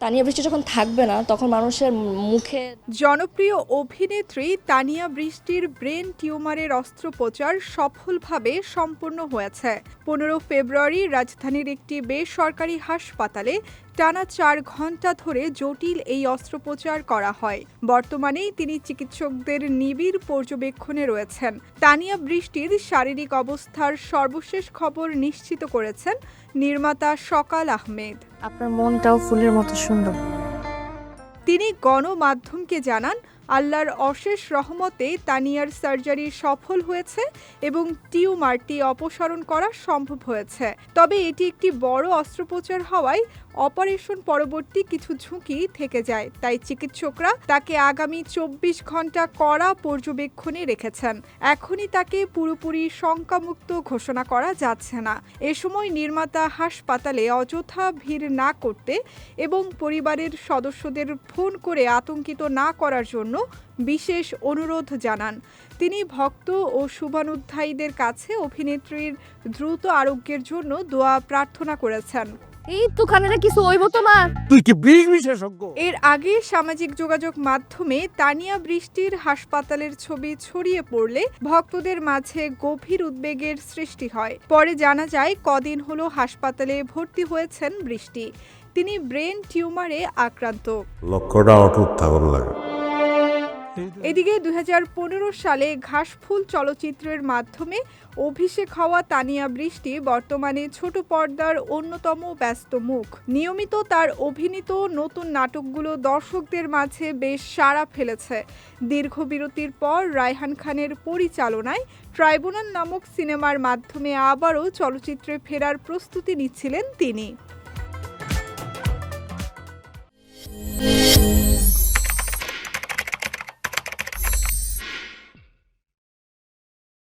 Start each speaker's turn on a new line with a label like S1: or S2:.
S1: তানিয়া বৃষ্টি যখন থাকবে না তখন মানুষের মুখে।
S2: জনপ্রিয় অভিনেত্রী তানিয়া বৃষ্টির ব্রেন টিউমারের অস্ত্রোপচার সফলভাবে সম্পন্ন হয়েছে। 15 ফেব্রুয়ারি রাজধানীর একটি বেসরকারি হাসপাতালে টানা 4 ঘন্টা ধরে জটিল এই অস্ত্রোপচার করা হয়। বর্তমানে তিনি চিকিৎসকদের নিবিড় পর্যবেক্ষণে রয়েছেন। তানিয়া বৃষ্টির শারীরিক অবস্থার সর্বশেষ খবর নিশ্চিত করেছেন নির্মাতা সকাল আহমেদ।
S3: আপনার মনটাও ফুলের মতো সুন্দর।
S2: তিনি গণমাধ্যমকে জানান, আল্লাহর অশেষ রহমতে তানিয়ার সার্জারি সফল হয়েছে এবং টিউমারটি অপসারণ করা সম্ভব হয়েছে। তবে এটি একটি বড় অস্ত্রোপচার হওয়ায় অপারেশন পরবর্তী কিছু ঝুঁকি থেকে যায়। তাই চিকিৎসকরা তাকে আগামী 24 ঘন্টা কড়া পর্যবেক্ষণে রেখেছেন। এখনই তাকে পুরোপুরি শঙ্কামুক্ত ঘোষণা করা যাচ্ছে না। এ সময় নির্মাতা হাসপাতালে অযথা ভিড় না করতে এবং পরিবারের সদস্যদের ফোন করে আতঙ্কিত না করার জন্য বিশেষ অনুরোধ জানান। তিনি ভক্ত ও শুভানুধ্যায়ীদের কাছে অভিনেত্রীর দ্রুত আরোগ্যের জন্য দোয়া প্রার্থনা করেছেন।
S3: এই তো খানেরা কিছু হইব তোমার।
S4: তুই কি বিগ বিশেষজ্ঞ?
S2: এর আগে সামাজিক যোগাযোগ মাধ্যমে তানিয়া বৃষ্টির হাসপাতালের ছবি ছড়িয়ে পড়লে ভক্তদের মাঝে গভীর উদ্বেগের সৃষ্টি হয়। পরে জানা যায় কদিন হলো হাসপাতালে ভর্তি হয়েছেন বৃষ্টি। তিনি ব্রেন টিউমারে আক্রান্ত।
S5: লক্ষ্যটা অটুট থাকার লাগে।
S2: এদিকে 2015 সালে ঘাসফুল চলচ্চিত্রের মাধ্যমে অভিষেক হওয়া তানিয়া বৃষ্টি বর্তমানে ছোট পর্দার অন্যতম ব্যস্ত মুখ। নিয়মিত তার অভিনীত নতুন নাটকগুলো দর্শকদের মাঝে বেশ সাড়া ফেলেছে। দীর্ঘ বিরতির পর রায়হান খানের পরিচালনায় ট্রাইব্যুনাল নামক সিনেমার মাধ্যমে আবারও চলচ্চিত্রে ফেরার প্রস্তুতি নিচ্ছিলেন তিনি।